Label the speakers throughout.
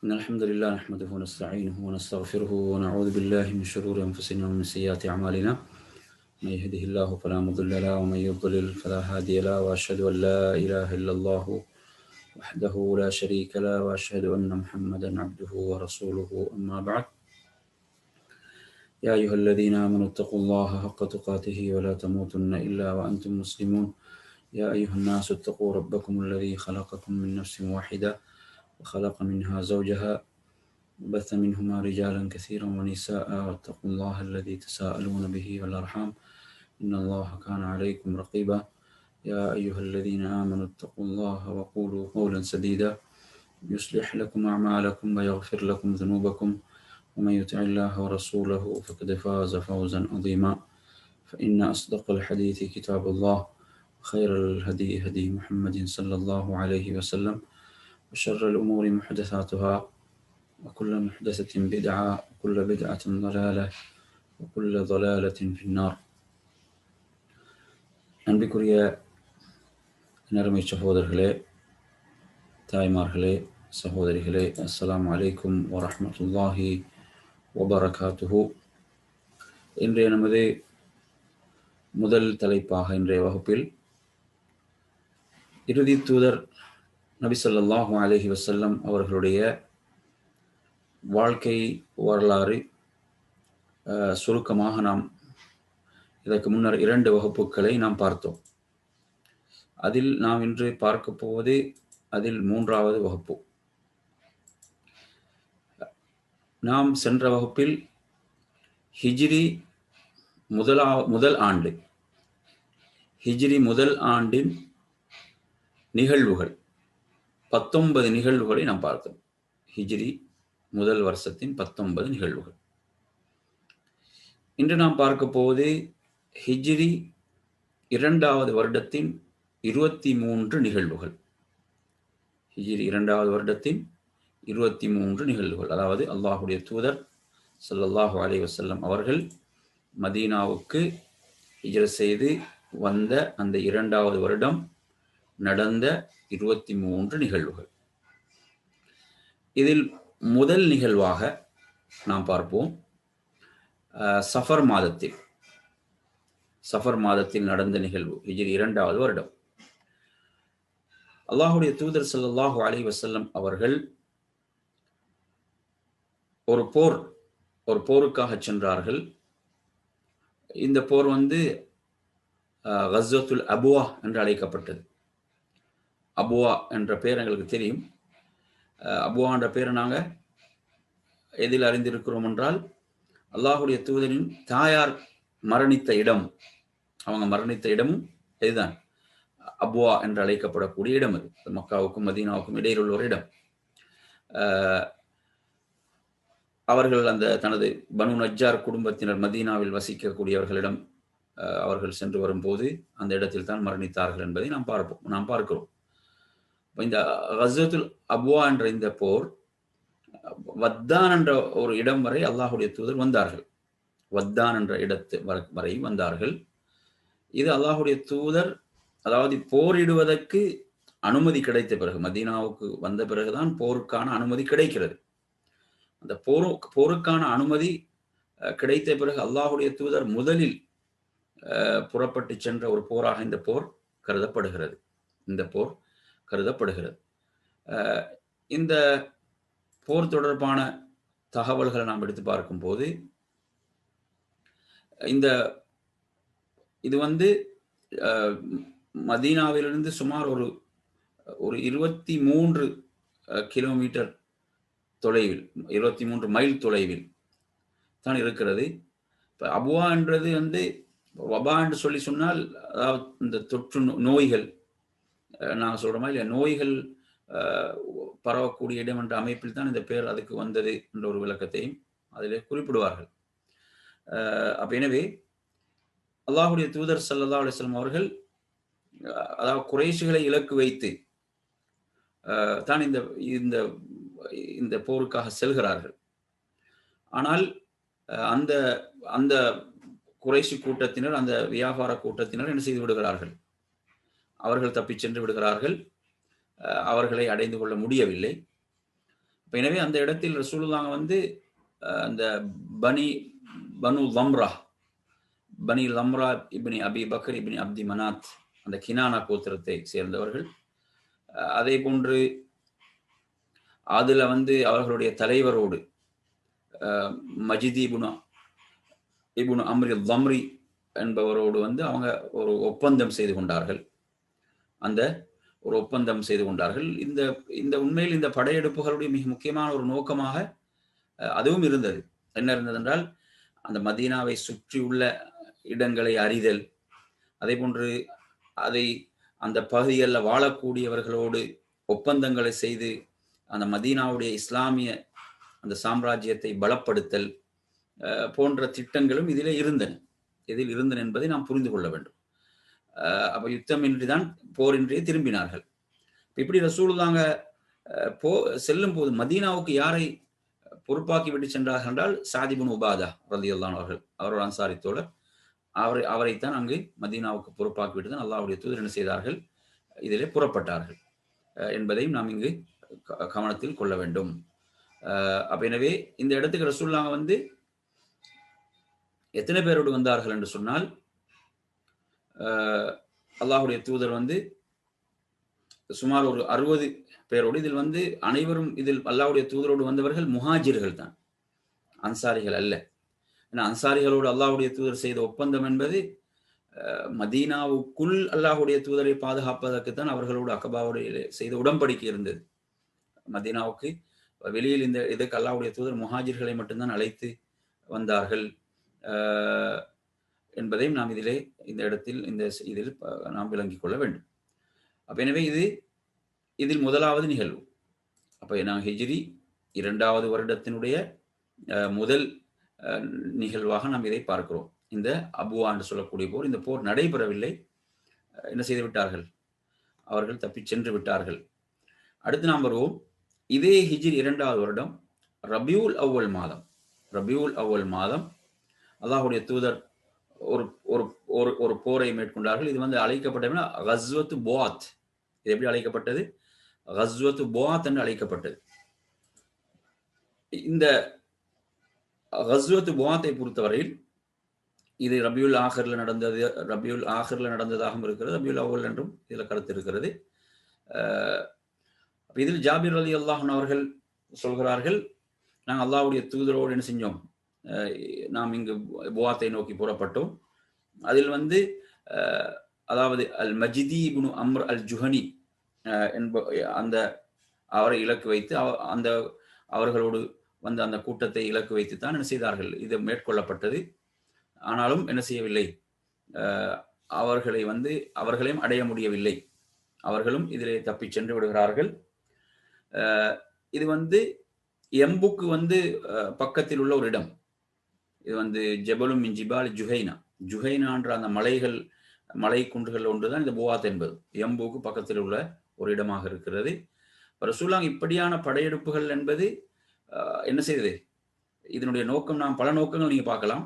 Speaker 1: إن الحمد لله نحمده ونستعينه ونستغفره ونعوذ بالله من شرور أنفسنا ومن سيئات أعمالنا. من يهده الله فلا مضل له ومن يضلل فلا هادي له، وأشهد أن لا إله إلا الله وحده لا شريك له، وأشهد أن محمدا عبده ورسوله. أما بعد، يا أيها الذين آمنوا اتقوا الله حق تقاته ولا تموتن إلا وأنتم مسلمون. يا أيها الناس اتقوا ربكم الذي خلقكم من نفس واحدة وخلق منها زوجها وبث منهما رجالا كثيرا ونساء، واتقوا الله الذي تساءلون به والأرحام إن الله كان عليكم رقيبا. يا أيها الذين آمنوا اتقوا الله وقولوا قولا سديدا يصلح لكم أعمالكم ويغفر لكم ذنوبكم، ومن يطع الله ورسوله فقد فاز فوزا عظيما. فإن أصدق الحديث كتاب الله، خير الهدي هدي محمد صلى الله عليه وسلم، وشر الأمور محدثاتها، وكل محدثة بدعة، وكل بدعة ضلالة، وكل ضلالة في النار. அன்பிற்குரிய நறுமை சகோதரர்களே, தாய்மார்களே, சகோதரிகளே, அஸ்ஸலாமு அலைக்கும் வரஹ்மத்துல்லாஹி வபரகாத்துஹு. இன்றைய நமது முதல் தலைப்பாக இன்றைய வகுப்பில் இறுதி தூதர் நபி ஸல்லல்லாஹு அலைஹி வஸல்லம் அவர்களுடைய வாழ்க்கை வரலாறு சுருக்கமாக நாம் இதற்கு முன்னர் 2 வகுப்புகளை நாம் பார்த்தோம். அதில் நாம் இன்று பார்க்க போவது அதில் 3வது வகுப்பு. நாம் சென்ற வகுப்பில் ஹிஜ்ரி முதல் ஆண்டு, ஹிஜ்ரி முதல் ஆண்டின் நிகழ்வுகள் 19 நிகழ்வுகளை நாம் பார்த்தோம். ஹிஜ்ரி முதல் வருஷத்தின் 19 நிகழ்வுகள். இன்று நாம் பார்க்க போவது ஹிஜ்ரி 2வது வருடத்தின் 23 நிகழ்வுகள். ஹிஜ்ரி 2வது வருடத்தின் 23 நிகழ்வுகள். அதாவது அல்லாஹுடைய தூதர் ஸல்லல்லாஹு அலைஹி வஸல்லம் அவர்கள் மதீனாவுக்கு ஹிஜ்ரத் செய்து வந்த அந்த 2வது வருடம் நடந்த 23 நிகழ்வுகள். இதில் முதல் நிகழ்வாக நாம் பார்ப்போம் சஃபர் மாதத்தில் நடந்த நிகழ்வு. ஹிஜ்ரி 2வது வருடம். அல்லாஹுடைய தூதர் ஸல்லல்லாஹு அலைஹி வஸல்லம் அவர்கள் ஒரு போருக்காக சென்றார்கள். இந்த போர் கஸ்வத்துல் அபுவா என்று அழைக்கப்பட்டது. அபுவா என்ற பெயர் எங்களுக்கு தெரியும். அபுவா என்ற பெயரை நாங்கள் எதில் அறிந்திருக்கிறோம் என்றால், அல்லாஹுடைய தூதரின் தாயார் மரணித்த இடம், அவங்க மரணித்த இடமும் இதுதான், அபுவா என்று அழைக்கப்படக்கூடிய இடம். அது மக்காவுக்கும் மதீனாவுக்கும் இடையில் உள்ள ஒரு இடம். அவர்கள் அந்த தனது பனு நஜ்ஜார் குடும்பத்தினர் மதீனாவில் வசிக்கக்கூடியவர்களிடம் அவர்கள் சென்று வரும்போது அந்த இடத்தில் தான் மரணித்தார்கள் என்பதை நாம் பார்க்கிறோம். இந்த கஸ்வத்துல் அபுவா என்ற இந்த போர் வத்தான் என்ற ஒரு இடம் வரை அல்லாஹுடைய தூதர் வந்தார்கள். வத்தான் என்ற இடத்து வரை வந்தார்கள். இது அல்லாஹுடைய தூதர், அதாவது போரிடுவதற்கு அனுமதி கிடைத்த பிறகு, மதீனாவுக்கு வந்த பிறகுதான் போருக்கான அனுமதி கிடைக்கிறது. அந்த போருக்கான அனுமதி கிடைத்த பிறகு அல்லாஹுடைய தூதர் முதலில் புறப்பட்டு சென்ற ஒரு போராக இந்த போர் கருதப்படுகிறது. இந்த போர் தொடர்பான தகவல்களை நாம் எடுத்து பார்க்கும்போது, இது மதீனாவிலிருந்து சுமார் ஒரு 23 கிலோமீட்டர் தொலைவில், 23 மைல் தொலைவில் தான் இருக்கிறது. இப்போ அபுவா என்றது வபா என்று சொன்னால், அதாவது இந்த தொற்று நோய்கள், நாங்கள் சொல்ற மாதிரி நோய்கள் பரவக்கூடிய இடம் என்ற அமைப்பில் தான் இந்த பெயர் அதுக்கு வந்தது என்ற ஒரு விளக்கத்தையும் அதிலே குறிப்பிடுவார்கள். அப்ப எனவே அல்லாஹுடைய தூதர் ஸல்லல்லாஹு அலைஹி வஸல்லம் அவர்கள், அதாவது குறைஷிகளை இலக்கு வைத்து தான் இந்த போருக்காக செல்கிறார்கள். ஆனால் அந்த குறைஷி கூட்டத்தினர், அந்த வியாபார கூட்டத்தினர் என்ன செய்து விடுகிறார்கள்? அவர்கள் தப்பிச் சென்று விடுகிறார்கள். அவர்களை அடைந்து கொள்ள முடியவில்லை. எனவே அந்த இடத்தில் ரசூலுல்லாஹ் வந்து அந்த பனி பனு லம்ரா பனி லம்ரா இப்னி அபி பக்கர் இப்னி அப்தி மனாத் அந்த கினானா கோத்திரத்தை சேர்ந்தவர்கள். அதே போன்று அதுல வந்து அவர்களுடைய தலைவரோடு மஜிதி இபுனு அம்ரி லம்ரி என்பவரோடு வந்து அவங்க ஒரு ஒப்பந்தம் செய்து கொண்டார்கள். அந்த ஒரு ஒப்பந்தம் செய்து கொண்டார்கள். இந்த இந்த உண்மையில் இந்த படையெடுப்புகளுடைய மிக முக்கியமான ஒரு நோக்கமாக அதுவும் இருந்தது. என்ன இருந்தது என்றால், அந்த மதீனாவை சுற்றியுள்ள இடங்களை அறிதல், அதே போன்று அதை அந்த பகுதிகளில் வாழக்கூடியவர்களோடு ஒப்பந்தங்களை செய்து அந்த மதீனாவுடைய இஸ்லாமிய அந்த சாம்ராஜ்யத்தை பலப்படுத்தல் போன்ற திட்டங்களும் இதில் இருந்தன என்பதை நாம் புரிந்து கொள்ள வேண்டும். அப்ப யுத்தமின்றி தான் போரின்றே திரும்பினார்கள். இப்படி ரசூலுல்லாஹ் செல்லும் போது மதீனாவுக்கு யாரை பொறுப்பாக்கி விட்டு சென்றார்கள் என்றால் சாத் இப்னு உபாதா ரலியல்லாஹு அவர்கள், அவரோட அன்சாரி தோழர், அவரைத்தான் அங்கு மதீனாவுக்கு பொறுப்பாக்கி விட்டு தான் அல்லாஹ்வுடைய தூதர் என்ன செய்தார்கள், இதிலே புறப்பட்டார்கள் என்பதையும் நாம் இங்கு கவனத்தில் கொள்ள வேண்டும். அப்ப எனவே இந்த இடத்துக்கு ரசூலுல்லாஹ் வந்து எத்தனை பேரோடு வந்தார்கள் என்று சொன்னால், அல்லாஹ்வுடைய தூதர் வந்து சுமார் ஒரு 60 பேரோடு, இதில் வந்து அனைவரும் இதில் அல்லாஹ்வுடைய தூதரோடு வந்தவர்கள் முஹாஜிர்கள் தான், அன்சாரிகள் அல்ல. ஏன்னா அன்சாரிகளோடு அல்லாஹ்வுடைய தூதர் செய்த ஒப்பந்தம் என்பது மதீனாவுக்குள் அல்லாஹ்வுடைய தூதரை பாதுகாப்பதற்குத்தான் அவர்களோடு அக்கபாவோடு செய்த உடன்படிக்கை இருந்தது. மதீனாவுக்கு வெளியில் இந்த இதுக்கு அல்லாஹ்வுடைய தூதர் முஹாஜிர்களை மட்டும்தான் அழைத்து வந்தார்கள் என்பதையும் நாம் இந்த இடத்தில் இதில் நாம் விளங்கிக் கொள்ள வேண்டும். அப்ப எனவே இதில் முதலாவது நிகழ்வு. அப்ப நான் ஹிஜ்ரி 2வது வருடத்தினுடைய முதல் நிகழ்வாக நாம் இதை பார்க்கிறோம். இந்த அபுவா என்று சொல்லக்கூடிய போர், இந்த போர் நடைபெறவில்லை. என்ன செய்து விட்டார்கள், அவர்கள் தப்பிச் சென்று விட்டார்கள். அடுத்து நாம் வருவோம். இதே ஹிஜ்ரி 2வது வருடம் ரபியுல் அவ்வல் மாதம் அல்லாஹ்வுடைய தூதர் ஒரு போரை மேற்கொண்டார்கள். இது வந்து அழைக்கப்பட்டது கஸ்வத்து புஆத். இது எப்படி அழைக்கப்பட்டது? கஸ்வத்து புஆத் என்று அழைக்கப்பட்டது. இந்த கஸ்வத்து புஆத்தை பொறுத்தவரையில் இது ரபியுல் ஆஹிர்ல நடந்ததாகவும் இருக்கிறது, ரபியுல் அவ்வல் என்றும் இதில் கருத்து இருக்கிறது. இதில் ஜாபிர் ரலியல்லாஹு அன்ஹு அவர்கள் சொல்கிறார்கள், நாங்கள் அல்லாஹ்வுடைய தூதரோடு என்ன செஞ்சோம், நாம் இங்கு புஆத்தை நோக்கி புறப்பட்டோம். அதில் வந்து அதாவது அல் மஜிதி இப்னு அம்ர் அல் ஜுஹனி அந்த அவரை இலக்கு வைத்து அந்த அவர்களோடு வந்து அந்த கூட்டத்தை இலக்கு வைத்து தான் என்ன செய்தார்கள், இது மேற்கொள்ளப்பட்டது. ஆனாலும் என்ன செய்யவில்லை, அவர்களையும் அடைய முடியவில்லை. அவர்களும் இதிலே தப்பி சென்று விடுகிறார்கள். இது வந்து எம்புக்கு வந்து பக்கத்தில் உள்ள ஒரு இடம். இது வந்து ஜபலும் மின் ஜிபால் ஜுஹைனான்ற அந்த மலை குன்றுகள் ஒன்றுதான் இந்த புஆத் என்பது. எம்புக்கு பக்கத்தில் உள்ள ஒரு இடமாக இருக்கிறது. ரசூலுல்லாஹ் இப்படியான படையெடுப்புகள் என்பது என்ன செய்தது, இதனுடைய நோக்கம், நாம் பல நோக்கங்கள் நீங்க பார்க்கலாம்,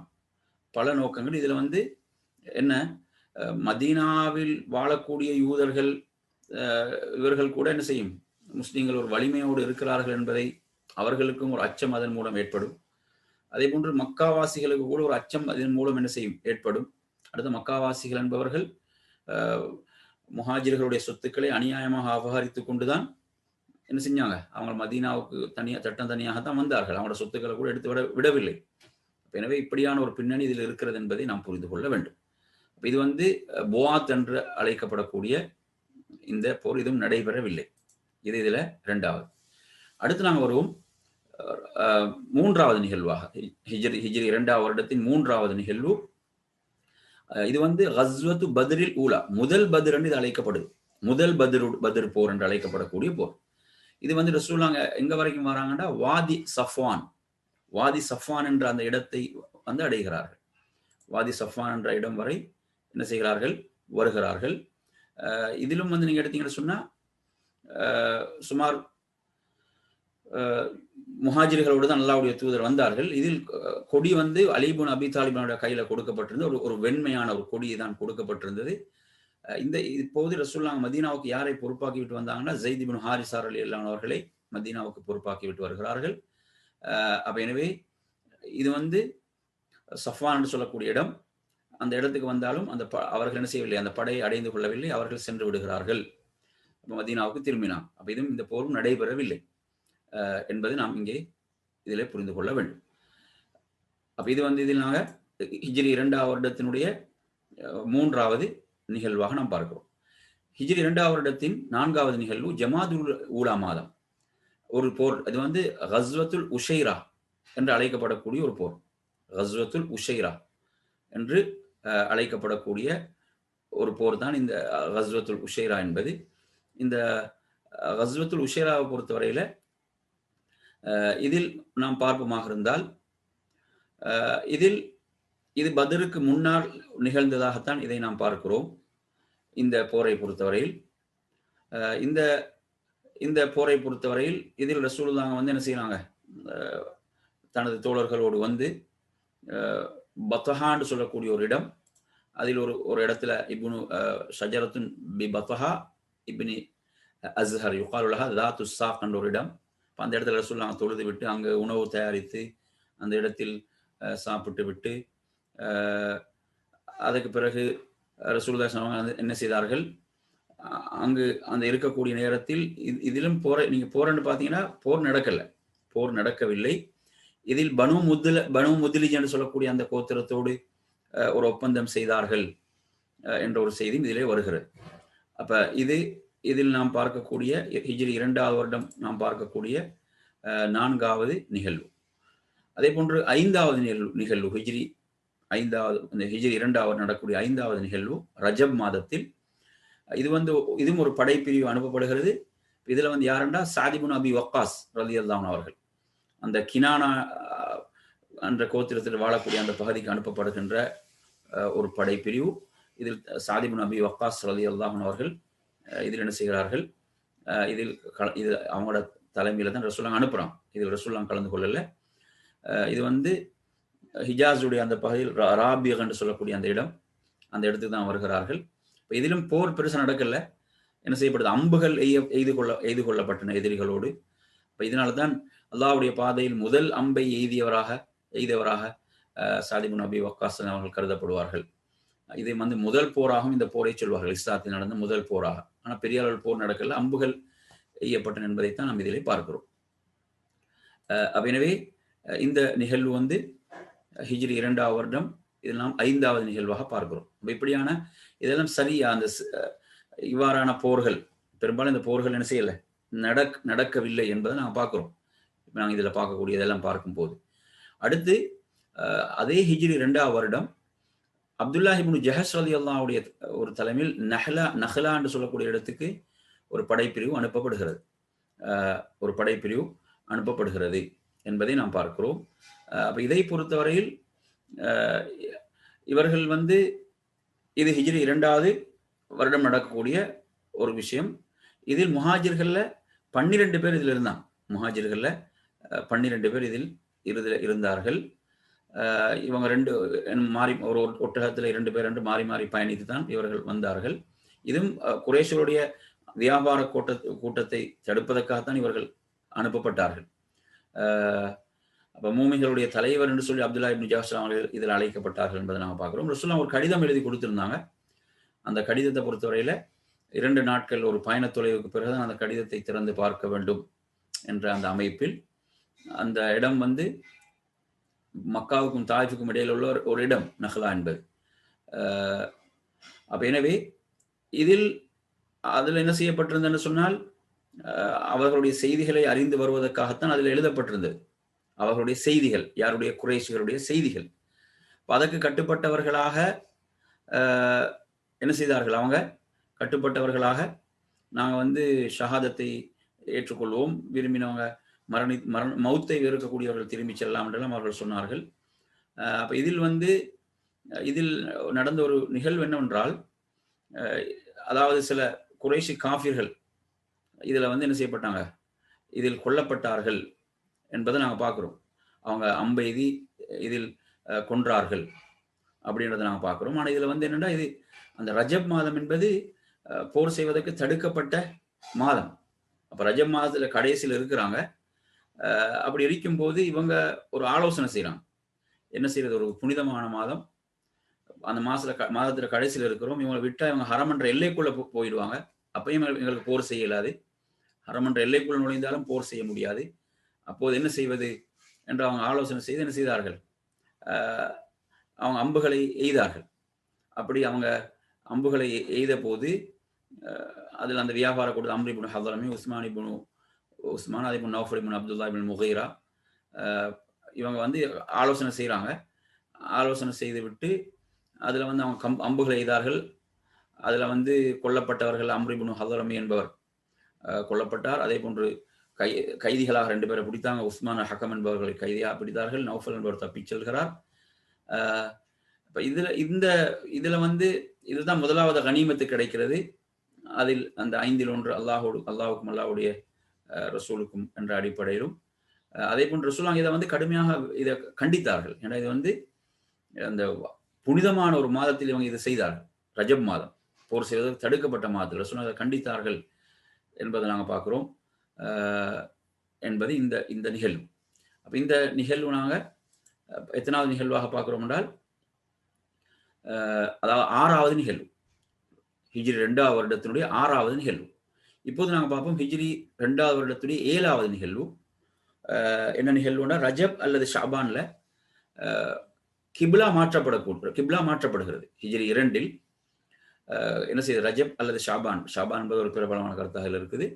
Speaker 1: பல நோக்கங்கள். இதுல வந்து என்ன, மதீனாவில் வாழக்கூடிய யூதர்கள் இவர்கள் கூட என்ன செய்யும், முஸ்லிம்கள் ஒரு வலிமையோடு இருக்கிறார்கள் என்பதை அவர்களுக்கும் ஒரு அச்சம் அதன் மூலம் ஏற்படும். அதே போன்று மக்காவாசிகளுக்கு கூட ஒரு அச்சம் அதன் மூலம் என்ன செய்யும், ஏற்படும். அடுத்த மக்காவாசிகள் என்பவர்கள் முஹாஜிர்களுடைய சொத்துக்களை அநியாயமாக அபகரித்து கொண்டுதான் என்ன செஞ்சாங்க, அவங்க மதீனாவுக்கு தனியாகத்தான் வந்தார்கள். அவங்களோட சொத்துக்களை கூட எடுத்து விடவில்லை. எனவே இப்படியான ஒரு பின்னணி இதில் இருக்கிறது என்பதை நாம் புரிந்து கொள்ள வேண்டும். இது வந்து புஆத் என்று அழைக்கப்படக்கூடிய இந்த போர் இதுவும் நடைபெறவில்லை. இது இதுல 2வது. அடுத்து நாங்கள் வருவோம் 3வது நிகழ்வாக, ஹிஜ்ரி 2வது வருடத்தின் 3வது நிகழ்வு. இது வந்து கஸ்வத்து பத்ரில் ஊலா, முதல் பத்ர் என்று இது அழைக்கப்படுது. முதல் பத்ர் போர் என்று அழைக்கப்படக்கூடிய போர். இது வந்து ரசூலுல்லாஹ் எங்க வரைக்கும் வராங்கன்னா வாதி சஃப்வான் என்ற அந்த இடத்தை வந்து அடைகிறார்கள். வாதி சஃப்வான் என்ற இடம் வரை என்ன செய்கிறார்கள், வருகிறார்கள். இதிலும் வந்து நீங்க எடுத்தீங்கன்னு சொன்னா சுமார் முஹாஜிர்களோடு தான் அல்லாஹ்வுடைய தூதர் வந்தார்கள். இதில் கொடி வந்து அலி இப்னு அபி தாலிபனுடைய கையில கொடுக்கப்பட்டிருந்தது. ஒரு வெண்மையான ஒரு கொடி தான் கொடுக்கப்பட்டிருந்தது. இப்போது ரசூலுல்லாஹ் மதீனாவுக்கு யாரை பொறுப்பாக்கி விட்டு வந்தாங்கன்னா ஸைத் இப்னு ஹாரிஸா ரலியல்லாஹு அவர்களை மதீனாவுக்கு பொறுப்பாக்கி விட்டு வருகிறார்கள். அப்ப எனவே இது வந்து சஃப்வான் என்று சொல்லக்கூடிய இடம். அந்த இடத்துக்கு வந்தாலும் அவர்கள் என்ன செய்யவில்லை, அந்த படையை அடைந்து கொள்ளவில்லை, அவர்கள் சென்று விடுகிறார்கள். மதீனாவுக்கு திரும்பினான். அப்ப இதுவும் இந்த போரும் நடைபெறவில்லை என்பது நாம் இங்கே இதிலே புரிந்து கொள்ள வேண்டும். அப்ப இது வந்து இதில் நாங்கள் ஹிஜ்ரி 2ஆம் வருடத்தினுடைய 3வது நிகழ்வாக நாம் பார்க்கிறோம். ஹிஜ்ரி 2ஆம் வருடத்தின் 4வது நிகழ்வு ஜமாதுல் ஊலா மாதம் ஒரு போர். அது வந்து கஸ்வத்துல் உஷைரா என்று அழைக்கப்படக்கூடிய ஒரு போர். கஸ்வத்துல் உஷைரா என்று அழைக்கப்படக்கூடிய ஒரு போர் தான் இந்த கஸ்வத்துல் உஷைரா என்பது. இந்த கஸ்வத்துல் உஷைராவை பொறுத்தவரையில இதில் நாம் பார்ப்போமாக இருந்தால் இது பத்ருக்கு முன்னால் நிகழ்ந்ததாகத்தான் இதை நாம் பார்க்கிறோம். இந்த போரை பொறுத்தவரையில் இந்த போரை பொறுத்தவரையில் இதில் ரசூலுல்லாஹ் வந்து என்ன செய்யறாங்க, தனது தோழர்களோடு வந்து பத்ஹான்னு சொல்லக்கூடிய ஒரு இடம், அதில் ஒரு இடத்துல இப்னு ஷஜரத்துன் பி பத்ஹா இப்னி அஸ்ஹர் யுகாலுலஹா தாத்து ஸாக் என்ற ஒரு இடம். அந்த இடத்துல ரசூலுல்லாஹ் தொழுது விட்டு அங்கு உணவு தயாரித்து அந்த இடத்தில் சாப்பிட்டு விட்டு அதுக்கு பிறகு ரசூலுல்லாஹ் என்ன செய்தார்கள், அங்கு அந்த இருக்கக்கூடிய நேரத்தில் இதிலும் நீங்க போறன்னு பார்த்தீங்கன்னா போர் நடக்கவில்லை. இதில் பனு முத்லிஜ் என்று சொல்லக்கூடிய அந்த கோத்திரத்தோடு ஒரு ஒப்பந்தம் செய்தார்கள் என்ற ஒரு செய்தி இதிலே வருகிறது. அப்ப இதில் நாம் பார்க்கக்கூடிய ஹிஜ்ரி 2ஆம் வருடம் நாம் பார்க்கக்கூடிய 4வது நிகழ்வு. அதே போன்று 5வது நிகழ்வு ஹிஜ்ரி 2ஆம் நடக்கக்கூடிய 5வது நிகழ்வு ரஜப் மாதத்தில். இது வந்து இதுவும் ஒரு படைப்பிரிவு அனுப்பப்படுகிறது. இதுல வந்து யாருண்டா சாத் இப்னு அபி வக்காஸ் ரலியல்லாஹு அன்ஹு அவர்கள் அந்த கினானா என்ற கோத்திரத்தில் வாழக்கூடிய அந்த பகுதிக்கு அனுப்பப்படுகின்ற ஒரு படைப்பிரிவு. இதில் சாத் இப்னு அபி வக்காஸ் ரலியல்லாஹு அன்ஹு அவர்கள் இதில் என்ன செய்கிறார்கள், இது அவங்களோட தலைமையில தான் ரசூலுல்லாஹ் அனுப்புறான். இதில் ரசூலுல்லாஹ் கலந்து கொள்ளல. இது வந்து ஹிஜாஸுடைய அந்த பகுதியில் ராபியக் என்று சொல்லக்கூடிய அந்த இடத்துக்கு தான் வருகிறார்கள். இதிலும் போர் பெருசா நடக்கல. என்ன செய்யப்படுது, அம்புகள் எய்து கொள்ளப்பட்டன எதிரிகளோடு. இதனால தான் அல்லாஹ்வுடைய பாதையில் முதல் அம்பை எய்தவராக சாத் இப்னு அபி வக்காஸ் அவர்கள் கருதப்படுவார்கள். இது வந்து முதல் போராகவும் இந்த போரை சொல்வார்கள், இஸ்லாத்தில் நடந்த முதல் போராக. ஆனா பெரிய அளவில் போர் நடக்கல, அம்புகள் எய்யப்பட்டன என்பதைத்தான் நாம் இதிலே பார்க்கிறோம். எனவே இந்த நிகழ்வு வந்து ஹிஜ்ரி 2ஆம் வருடம் இதில் நாம் 5வது நிகழ்வாக பார்க்கிறோம். இப்படியான இதெல்லாம் சரியா அந்த இவ்வாறான போர்கள் பெரும்பாலும் இந்த போர்கள் என்ன செய்யல நடக்கவில்லை என்பதை நாங்கள் பார்க்கிறோம். நாங்கள் இதில் பார்க்கக்கூடிய இதெல்லாம் பார்க்கும்போது அடுத்து அதே ஹிஜ்ரி 2ஆம் வருடம் அப்துல்லாஹ் இப்னு ஜஹஷ் ரலியல்லாஹுடைய ஒரு தலைமையில் நஹ்லா என்று சொல்லக்கூடிய இடத்துக்கு ஒரு படைப்பிரிவு அனுப்பப்படுகிறது என்பதை நாம் பார்க்கிறோம். அப்ப இதை பொறுத்தவரையில் இவர்கள் வந்து இது ஹிஜ்ரி 2வது வருடம் நடக்கக்கூடிய ஒரு விஷயம். இதில் முஹாஜிர்கள்ல 12 பேர் இதில் இருந்தாங்க. முஹாஜிர்கள்ல 12 பேர் இதில் இருந்தார்கள். இவங்க ஒரு ஒட்டகத்தில் 2 பேர் என்று மாறி பயணித்து தான் இவர்கள் வந்தார்கள். இதுவும் குறைஷிகளுடைய வியாபார கூட்டத்தை தடுப்பதற்காகத்தான் இவர்கள் அனுப்பப்பட்டார்கள். அப்ப மூமின்களுடைய தலைவர் என்று சொல்லி அப்துல்லாஹ் இப்னு ஜஹஷ் அவர்கள் இதில் அழைக்கப்பட்டார்கள் என்பதை நாங்கள் பார்க்கிறோம். ரசூலுல்லாஹ் ஒரு கடிதம் எழுதி கொடுத்திருந்தாங்க. அந்த கடிதத்தை பொறுத்தவரையில 2 நாட்கள் ஒரு பயண தொலைவுக்கு பிறகுதான் அந்த கடிதத்தை திறந்து பார்க்க வேண்டும் என்ற அந்த அமைப்பில் அந்த இடம் வந்து மக்காவுக்கும் தாயிஃபுக்கும் இடையில் உள்ள ஒரு இடம் நஹ்லா என்பது. அப்ப எனவே அதில் என்ன செய்யப்பட்டிருந்தன்னு சொன்னால் அவர்களுடைய செய்திகளை அறிந்து வருவதற்காகத்தான் அதில் எழுதப்பட்டிருந்தது. அவர்களுடைய செய்திகள், யாருடைய குறைஷிகளுடைய செய்திகள். அதற்கு கட்டுப்பட்டவர்களாக என்ன செய்தார்கள், அவங்க கட்டுப்பட்டவர்களாக நாங்கள் வந்து ஷஹாதத்தை ஏற்றுக்கொள்வோம், விரும்பினவங்க மௌத்தை வெறுக்கக்கூடியவர்கள் திரும்பி செல்லலாம் என்றெல்லாம் அவர்கள் சொன்னார்கள். அப்ப இதில் நடந்த ஒரு நிகழ்வு என்னவென்றால், அதாவது சில குறைஷி காஃபிர்கள் இதுல வந்து என்ன செய்யப்பட்டாங்க, இதில் கொல்லப்பட்டார்கள் என்பதை நாங்கள் பார்க்கிறோம். அவங்க அம்பெய்தி இதில் கொன்றார்கள் அப்படின்றத நாங்கள் பார்க்கிறோம். ஆனால் இதுல வந்து என்னன்னா, இது அந்த ரஜப் மாதம் என்பது போர் செய்வதற்கு தடுக்கப்பட்ட மாதம். அப்போ ரஜப் மாதத்தில் கடைசியில் இருக்கிறாங்க. அப்படி இருக்கும்போது இவங்க ஒரு ஆலோசனை செய்கிறாங்க. என்ன செய்யறது, ஒரு புனிதமான மாதம், அந்த மாதத்தில் கடைசியில் இருக்கிறோம், இவங்களை விட்டால் இவங்க ஹரமன்ற எல்லைக்குள்ளே போயிடுவாங்க, அப்பயும் எங்களுக்கு போர் செய்ய இயலாது, ஹரமன்ற எல்லைக்குள்ள நுழைந்தாலும் போர் செய்ய முடியாது, அப்போது என்ன செய்வது என்று அவங்க ஆலோசனை செய்து என்ன செய்தார்கள், அவங்க அம்புகளை எய்தார்கள். அப்படி அவங்க அம்புகளை எய்த போது அதில் அந்த வியாபார கூட்டத்தில் அம்ரி இப்னு ஹதரமி, உஸ்மான், அதே போல் நௌஃபல் இப்னு அப்துல்லா இப்னு முகைரா, இவங்க வந்து ஆலோசனை செய்கிறாங்க. ஆலோசனை செய்து விட்டு அதில் வந்து அவங்க அம்புகளை எய்தார்கள். அதில் வந்து கொல்லப்பட்டவர்கள் அம்ரி இப்னு ஹதரமி என்பவர் கொல்லப்பட்டார். அதே போன்று கைதிகளாக 2 பேரை பிடித்தாங்க. உஸ்மான் ஹக்கம் என்பவர்களை கைதியாக பிடித்தார்கள். நௌஃபல் என்பவர் தப்பிச் செல்கிறார். இப்போ இதில் வந்து இதுதான் முதலாவது கனிமத்து கிடைக்கிறது. அதில் அந்த 5ல் 1 அல்லாஹுக்கும் அல்லாஹ்வுடைய ரசூலுக்கும் என்ற அடிப்படையிலும், அதே போன்று ரசூலுல்லாஹ் இதை வந்து கடுமையாக இதை கண்டித்தார்கள். ஏன்னா இது வந்து அந்த புனிதமான ஒரு மாதத்தில் இவங்க இதை செய்தார்கள். ரஜப் மாதம் போர் செய்வதற்கு தடுக்கப்பட்ட மாதத்தில் ரசூலுல்லாஹ் கண்டித்தார்கள் என்பதை நாங்கள் பார்க்குறோம் என்பது இந்த நிகழ்வு. அப்போ இந்த நிகழ்வு நாங்கள் எத்தனாவது நிகழ்வாக பார்க்குறோம் என்றால், அதாவது 6வது நிகழ்வு, ஹிஜ்ரி 2வது வருடத்தினுடைய 6வது நிகழ்வு. இப்போது நாங்கள் பார்ப்போம் ஹிஜ்ரி 2வது வருடத்துடைய 7வது நிகழ்வு. என்ன நிகழ்வுனா, ரஜப் அல்லது ஷாபான்ல கிப்லா மாற்றப்படுகிறது. ஹிஜ்ரி 2ல் என்ன செய்யுது, ரஜப் அல்லது ஷாபான் என்பது ஒரு பிரபலமான கருத்தாக இருக்குது.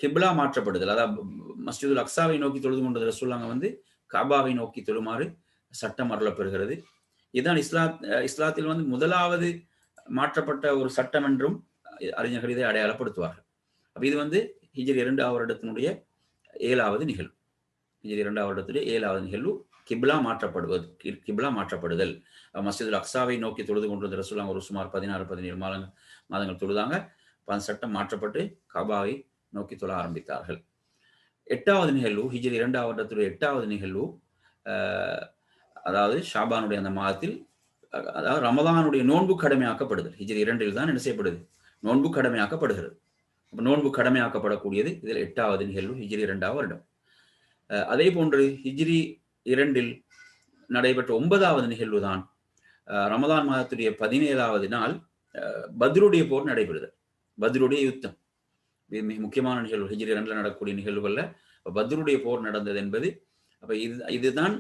Speaker 1: கிப்லா மாற்றப்படுதல், அதாவது மஸ்ஜிதுல் அக்ஸாவை நோக்கி தொழுது கொண்டது ரசூலுல்லாஹ் வந்து காபாவை நோக்கி தொழுமாறு சட்டம் அருளப்பெறுகிறது. இதுதான் இஸ்லாத்தில் வந்து முதலாவது மாற்றப்பட்ட ஒரு சட்டம் என்றும் அறிஞர்கள் இதை அடையாளப்படுத்துவார்கள். அப்ப இது வந்து ஹிஜ்ரி 2வது வருடத்தினுடைய 7வது நிகழ்வு. ஹிஜ்ரி 2வது வருடத்துடைய 7வது நிகழ்வு கிப்லா மாற்றப்படுதல். மஸ்ஜிதுல் அக்ஸாவை நோக்கி தொழுது கொண்டிருந்த ரசூலுல்லாஹ் ஒரு சுமார் 16-17 மாதங்கள் தொழுதாங்க. அந்த சட்டம் மாற்றப்பட்டு காபாவை நோக்கி தொழ ஆரம்பித்தார்கள். 8வது நிகழ்வு, ஹிஜ்ரி 2வது வருடத்துடைய 8வது நிகழ்வு, அதாவது ஷாபானுடைய அந்த மாதத்தில், அதாவது ரமதானுடைய நோன்பு கடமையாக்கப்படுதல். ஹிஜ்ரி 2ல் தான் என்ன செய்யப்படுது, நோன்பு கடமையாக்கப்படுகிறது. நோன்பு கடமையாக்கப்படக்கூடியது இதில் 8வது நிகழ்வு, ஹிஜ்ரி 2வது வருடம். அதே போன்று ஹிஜ்ரி 2ல் நடைபெற்ற 9வது நிகழ்வு தான் ரமதான் மாதத்துடைய 17வது நாள் பத்ருடைய போர் நடைபெறுதல். பத்ருடைய யுத்தம் இது மிக முக்கியமான நிகழ்வு. ஹிஜ்ரி 2ல் நடக்கக்கூடிய நிகழ்வுகள்ல பத்ருடைய போர் நடந்தது என்பது. அப்ப இதுதான்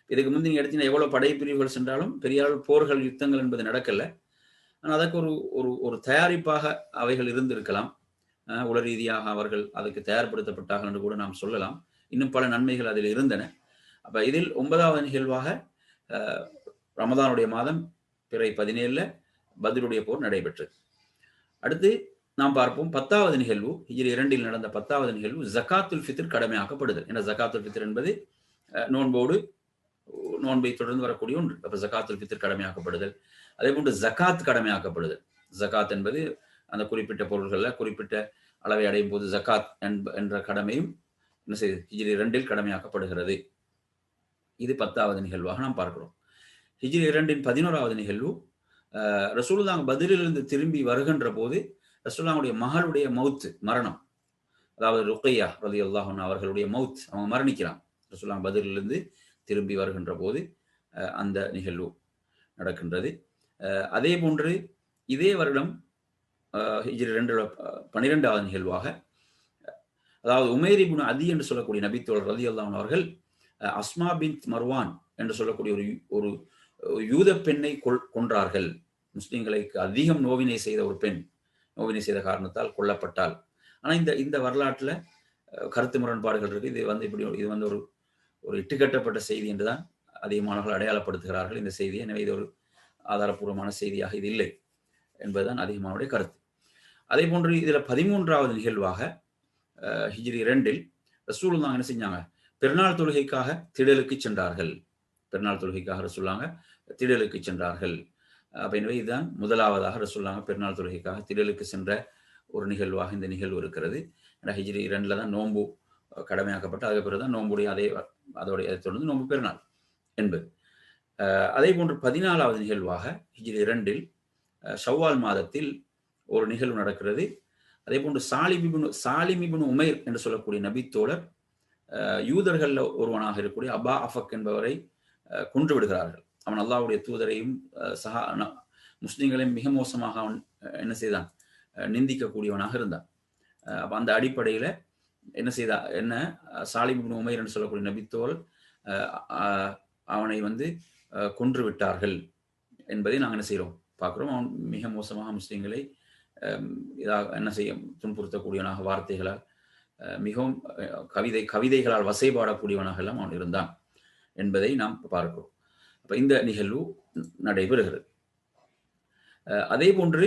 Speaker 1: இதுக்கு முந்தி நீங்க எடுத்தீங்கன்னா எவ்வளவு படைப்பிரிவுகள் சென்றாலும் பெரிய அளவு போர்கள், யுத்தங்கள் என்பது நடக்கல. ஆனால் அதற்கு ஒரு தயாரிப்பாக அவைகள் இருந்திருக்கலாம். உள ரீதியாக அவர்கள் அதுக்கு தயார்படுத்தப்பட்டார்கள் என்று கூட நாம் சொல்லலாம். இன்னும் பல நன்மைகள் அதில் இருந்தன. அப்ப இதில் 9வது நிகழ்வாக ரமதானுடைய மாதம் பிறை 17ல் பத்ருடைய போர் நடைபெற்றது. அடுத்து நாம் பார்ப்போம் 10வது நிகழ்வு, ஹிஜ்ரி 2ல் நடந்த 10வது நிகழ்வு ஜகாத்துல் ஃபித்ர் கடமையாக்கப்படுதல். ஏன்னா ஜகாத்துல் ஃபித்ர் என்பது நோன்பை தொடர்ந்து வரக்கூடிய ஒன்று. அப்ப ஜகாத்துல் ஃபித்ர் கடமையாக்கப்படுதல். அதே போன்று ஜகாத் கடமையாக்கப்படுதல். ஜகாத் என்பது அந்த குறிப்பிட்ட பொருள்கள்ல குறிப்பிட்ட அளவை அடையும் போது ஜகாத் என்ற கடமையும் என்ன செய்யுது, ஹிஜ்ரி 2ல் கடமையாக்கப்படுகிறது. இது 10வது நிகழ்வாக நாம் பார்க்கிறோம். ஹிஜ்ரி 2ன் 11வது நிகழ்வு, ரசூலுல்லாஹ் பத்ரிலிருந்து திரும்பி வருகின்ற போது ரசூலுல்லாஹ்வுடைய மகளுடைய மரணம், அதாவது ருக்கையா ரலியல்லாஹு அன்ஹா அவர்களுடைய மவுத், அவங்க மரணிக்கிறாங்க. ரசூலுல்லாஹ் பத்ரிலிருந்து திரும்பி வருகின்ற போது அந்த நிகழ்வு நடக்கின்றது. அதே போன்று இதே வருடம் ஹிஜ்ரி 2ல் 12வது நிகழ்வாக, அதாவது உமைர் இப்னு அதி என்று சொல்லக்கூடிய நபித்தோழர் ரலியல்லாஹு அன்ஹு அவர்கள் அஸ்மா பின்த் மர்வான் என்று சொல்லக்கூடிய ஒரு யூத பெண்ணை கொன்றார்கள். முஸ்லிம்களுக்கு அதிகம் நோவினை செய்த ஒரு பெண், நோவினை செய்த காரணத்தால் கொல்லப்பட்டால். ஆனால் இந்த வரலாற்றில் கருத்து முரண்பாடுகள் இருக்கு. இது வந்து ஒரு இட்டுக்கட்டப்பட்ட செய்தி என்றுதான் அதிகமானவர்கள் அடையாளப்படுத்துகிறார்கள் இந்த செய்தியை. எனவே இது ஒரு ஆதாரப்பூர்வமான செய்தியாக இது இல்லை என்பதுதான் அதிகமானவருடைய கருத்து. அதே போன்று இதுல 13வது நிகழ்வாக ஹிஜ்ரி 2ல் ரசூலுல்லாஹ் என்ன செஞ்சாங்க, பெருநாள் தொழுகைக்காக திடலுக்கு சென்றார்கள். பெருநாள் தொழுகைக்காக ரசூலுல்லாஹ் திடலுக்கு சென்றார்கள். அப்ப எனவே இதுதான் முதலாவதாக ரசூலுல்லாஹ் பெருநாள் தொழுகைக்காக திடலுக்கு சென்ற ஒரு நிகழ்வாக இந்த நிகழ்வு இருக்கிறது. ஹிஜ்ரி 2ல் தான் நோன்பு கடமையாக்கப்பட்டு அதுக்கு பிறகுதான் நோன்புடைய அதோடைய தொடர்ந்து நோன்பு பெருநாள் என்பது. அதே போன்று 14வது நிகழ்வாக ஹிஜ்ரி 2ல் ஷவ்வால் மாதத்தில் ஒரு நிகழ்வு நடக்கிறது. அதே போன்று சாலிம் இப்னு உமைர் என்று சொல்லக்கூடிய நபித்தோழர் யூதர்கள் ஒருவனாக இருக்கக்கூடிய அபா அஃபக் என்பவரை கொன்று விடுகிறார்கள். அவன் அல்லாஹ்வுடைய தூதரையும் முஸ்லிம்களையும் மிக மோசமாக அவன் என்ன செய்தான், நிந்திக்கக்கூடியவனாக இருந்தான். அப்ப அந்த அடிப்படையில் என்ன சாலிம் இப்னு உமைர் என்று சொல்லக்கூடிய நபித்தோழர் அவனை கொன்று விட்டார்கள் என்பதை நாங்கள் என்ன செய்கிறோம் பார்க்குறோம். அவன் மிக மோசமாக முஸ்லிம்களை என்ன செய்ய துன்புறுத்தக்கூடியவனாக, வார்த்தைகளால் மிகவும் கவிதைகளால் வசைபாடக்கூடியவனாக எல்லாம் அவன் இருந்தான் என்பதை நாம் பார்க்கிறோம். அப்ப இந்த நிகழ்வு நடைபெறுகிறது. அதே போன்று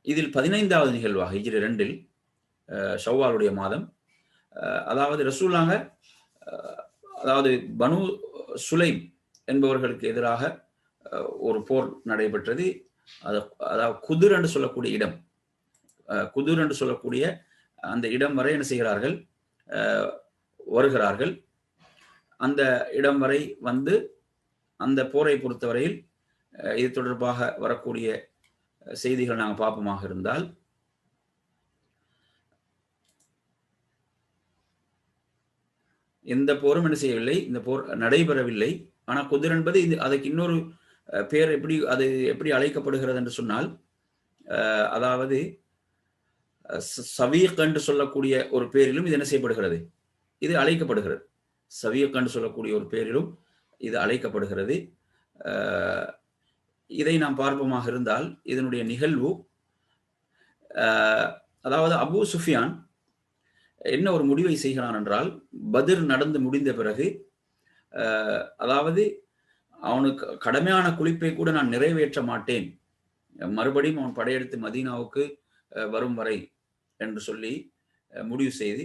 Speaker 1: இதில் 15வது நிகழ்வாக ஹிஜ்ரி 2 ஷவ்வாலுடைய மாதம், அதாவது ரசூலுல்லாஹ் அதாவது பனு சுலைம் என்பவர்களுக்கு எதிராக ஒரு போர் நடைபெற்றது. அதாவது குதுர் என்று சொல்லக்கூடிய இடம், குதுர் என்று சொல்லக்கூடிய அந்த இடம் வரை என்ன செய்கிறார்கள், வருகிறார்கள். அந்த இடம் வரை அந்த போரை பொறுத்தவரையில் இது தொடர்பாக வரக்கூடிய செய்திகள் நாங்கள் பார்ப்போமாக இருந்தால், எந்த போரும் என்ன செய்யவில்லை, இந்த போர் நடைபெறவில்லை. ஆனால் குதிர் என்பது அதுக்கு இன்னொரு பேர் எப்படி அழைக்கப்படுகிறது என்று சொன்னால், அதாவது சவீக் என்று சொல்லக்கூடிய ஒரு பேரிலும் இது என்ன செய்யப்படுகிறது, இது அழைக்கப்படுகிறது. சவீக் என்று சொல்லக்கூடிய ஒரு பேரிலும் இது அழைக்கப்படுகிறது. இதை நாம் பார்ப்போமாக இருந்தால் இதனுடைய நிகழ்வு, அதாவது அபூ சுஃபியான் என்ன ஒரு முடிவை செய்கிறான் என்றால், பத்ர் நடந்து முடிந்த பிறகு, அதாவது அவனுக்கு கடமையான குளிப்பை கூட நான் நிறைவேற்ற மாட்டேன், மறுபடியும் அவன் படையெடுத்து மதீனாவுக்கு வரும் வரை என்று சொல்லி முடிவு செய்து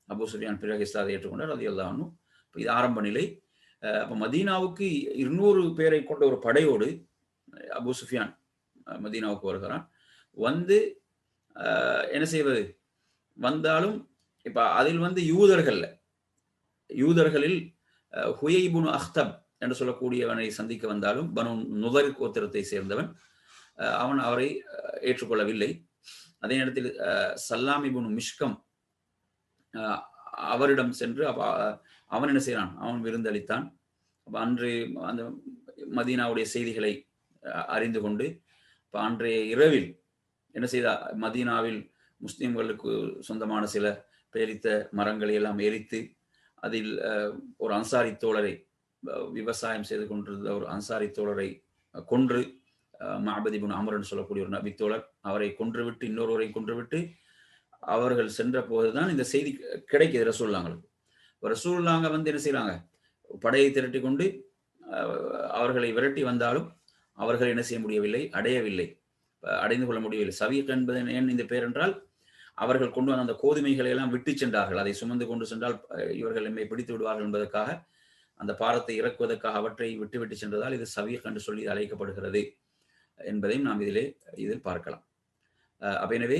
Speaker 1: அபூ சுஃபியான் பிறகு இஸ்லாத்தை ஏற்றுக்கொண்டார் ரலியல்லாஹு அன்ஹு. இது ஆரம்ப நிலை. அப்போ மதீனாவுக்கு 200 பேரை கொண்ட ஒரு படையோடு அபூ சுஃபியான் மதீனாவுக்கு வருகிறான். என்ன செய்வது, வந்தாலும் இப்ப அதில் யூதர்களில் ஹுயை இப்னு அக்தப் என்று சொல்லக்கூடியவனை சந்திக்க வந்தாலும் பனு நுதர் கோத்திரத்தை சேர்ந்தவன், அவன் அவரை ஏற்றுக்கொள்ளவில்லை. அதே நேரத்தில் சல்லாம் இப்னு மிஷ்கம் அவரிடம் சென்று அவன் என்ன செய்கிறான், அவன் விருந்தளித்தான். அப்ப அன்று அந்த மதீனாவுடைய செய்திகளை அறிந்து கொண்டு அன்றைய இரவில் என்ன செய்தார், மதீனாவில் முஸ்லிம்களுக்கு சொந்தமான சில பேரித்த மரங்களை எல்லாம் எரித்து அதில் ஒரு அன்சாரி தோழரை, விவசாயம் செய்து கொண்டிருந்த ஒரு அன்சாரி தோழரை கொன்று, மஅபத் இப்னு அம்ர் என்று சொல்லக்கூடிய ஒரு நபித்தோழர், அவரை கொன்றுவிட்டு இன்னொருவரை கொன்றுவிட்டு அவர்கள் சென்ற போதுதான் இந்த செய்தி கிடைக்குது ரசூலுல்லாஹ்களுக்கு. ரசூலுல்லாஹ் என்ன செய்யறாங்க, படையை திரட்டி கொண்டு அவர்களை விரட்டி வந்தாலும் அவர்கள் என்ன செய்ய முடியவில்லை, அடைந்து கொள்ள முடியவில்லை. சவீக் என்பது ஏன் இந்த பேர் என்றால், அவர்கள் கொண்டு வந்த அந்த கோதுமைகளை எல்லாம் விட்டு சென்றார்கள். அதை சுமந்து கொண்டு சென்றால் இவர்கள் எம்மை பிடித்து விடுவார்கள் என்பதற்காக, அந்த பாரத்தை இறக்குவதற்காக அவற்றை விட்டு சென்றதால் இது சவீக் என்று சொல்லி அழைக்கப்படுகிறது என்பதையும் நாம் இதில் பார்க்கலாம். எனவே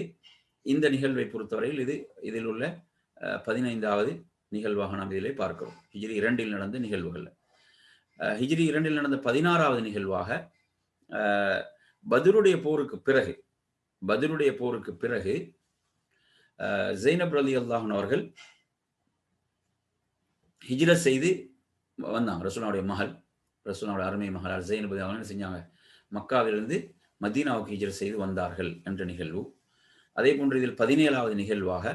Speaker 1: இந்த நிகழ்வை பொறுத்தவரையில் இதில் உள்ள 15வது நிகழ்வாக நாம் இதிலே பார்க்கிறோம். ஹிஜ்ரி 2 நடந்த நிகழ்வுகள். ஹிஜ்ரி 2 நடந்த 16வது நிகழ்வாக பத்ருடைய போருக்கு பிறகு ஸைனப் ரலியல்லாஹு அன்ஹா அவர்கள் ஹிஜ்ரத் செய்து வந்தாங்க. ரசூலுல்லாஹ்வுடைய அருமை மகள் ஸைனப் அவர்கள் என்ன செஞ்சாங்க, மக்காவிலிருந்து மதீனாவுக்கு ஹிஜ்ரத் செய்து வந்தார்கள் என்ற நிகழ்வு. அதே போன்று இதில் 17வது நிகழ்வாக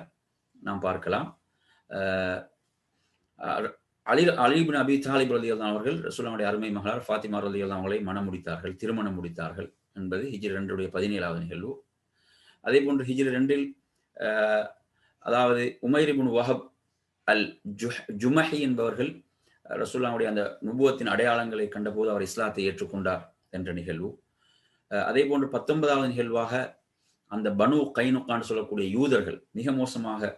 Speaker 1: நாம் பார்க்கலாம், அலி இப்னு அபி தாலிப் ரலியல்லாஹு அவர்கள் ரசூலுல்லாஹ்வுடைய அருமை மகளார் ஃபாத்திமா ரலியல்லாஹு அவர்களை திருமணம் முடித்தார்கள் என்பது ஹிஜ்ரி 2 17வது நிகழ்வு. அதே போன்று ஹிஜ்ரி 2 அதாவது உமைர் இப்னு வஹப் அல் ஜுமஹி என்பவர்கள் ரசூலுல்லாஹ்வுடைய அந்த நுபுவத்தின் அடையாளங்களை கண்டபோது அவர் இஸ்லாத்தை ஏற்றுக்கொண்டார் என்ற நிகழ்வு. அதே போன்று 19வது நிகழ்வாக அந்த பனு கைனுகான்னு சொல்லக்கூடிய யூதர்கள் மிக மோசமாக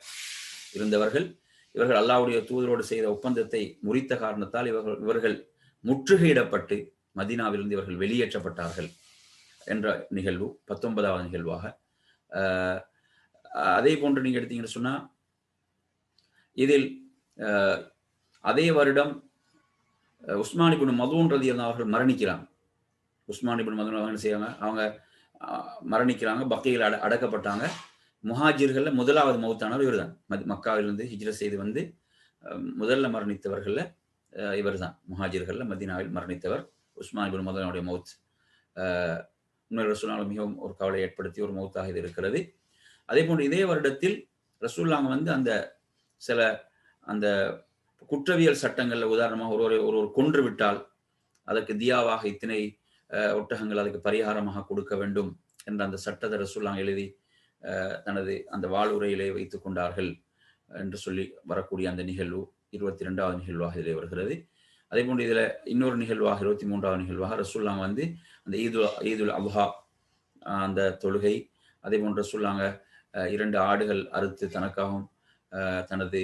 Speaker 1: இருந்தவர்கள், இவர்கள் அல்லாஹ்வுடைய தூதரோடு செய்த ஒப்பந்தத்தை முறித்த காரணத்தால் இவர்கள் முற்றுகையிடப்பட்டு மதீனாவிலிருந்து இவர்கள் வெளியேற்றப்பட்டார்கள் என்ற நிகழ்வு 19வது நிகழ்வாக. அதே போன்று நீங்க எடுத்தீங்கன்னு சொன்னா, இதில் அதே வருடம் உஸ்மான் இப்னு மதூன் ரலியல்லாஹு அவர்கள் மரணிக்கிறாங்க. உஸ்மான் இப்னு மதூன் என்ன செய்வாங்க, அவங்க மரணிக்கிறாங்க, பக்கீல் அடக்கப்பட்டாங்க. முஹாஜிர்கள்ல முதலாவது மௌத்தானவர் இவர் தான். மக்காவிலிருந்து ஹிஜ்ரத் செய்து வந்து முதல்ல மரணித்தவர்கள்ல இவர் தான். முஹாஜிர்கள்ல மதீனாவில் மரணித்தவர் உஸ்மான் இப்னு மதனுடைய மௌத். உண்மையில் ரசூலுல்லாஹ் மிகவும் ஒரு கவலை ஏற்படுத்திய ஒரு மௌத்தாக இது இருக்கிறது. அதே போன்று இதே வருடத்தில் ரசூலுல்லாஹ் வந்து அந்த சில அந்த குற்றவியல் சட்டங்கள்ல உதாரணமாக ஒருவர் கொன்று விட்டால் அதற்கு தியாவாக இத்தனை ஒட்டகங்கள் அதுக்கு பரிகாரமாக கொடுக்க வேண்டும் என்ற அந்த சட்டத்தை ரசூலுல்லாஹ் எழுதி தனது அந்த வாழ்வுரையிலே வைத்துக் கொண்டார்கள் என்று சொல்லி வரக்கூடிய அந்த நிகழ்வு 22வது நிகழ்வாக இதிலே வருகிறது. அதே போன்று இதில் இன்னொரு நிகழ்வாக 23வது நிகழ்வாக ரசூலுல்லாஹ் வந்து அந்த ஈதுல் அல்ஹா அந்த தொழுகை, அதே போன்று ரசூலுல்லாஹ் 2 ஆடுகள் அறுத்து தனக்காகவும் தனது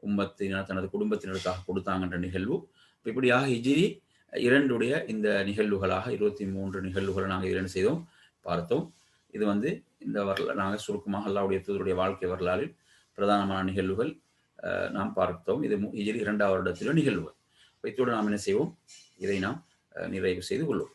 Speaker 1: உம்மத்தினர் தனது குடும்பத்தினருக்காக கொடுத்தாங்கன்ற நிகழ்வு. இப்படியாக ஹிஜ்ரி 2 இந்த நிகழ்வுகளாக 23 நிகழ்வுகளை நாங்கள் இதில் செய்தோம், பார்த்தோம். இது வந்து இந்த வரலாறு நாங்கள் சுருக்கமாக அல்லாஹ்வுடைய தூதருடைய வாழ்க்கை வரலாறில் பிரதானமான நிகழ்வுகள் நாம் பார்த்தோம். இது ஹிஜ்ரி 2வது வருடத்திலும் நிகழ்வுகள். இத்தோடு நாம் என்ன செய்வோம், இதை நாம் நிறைவு செய்து கொள்வோம்.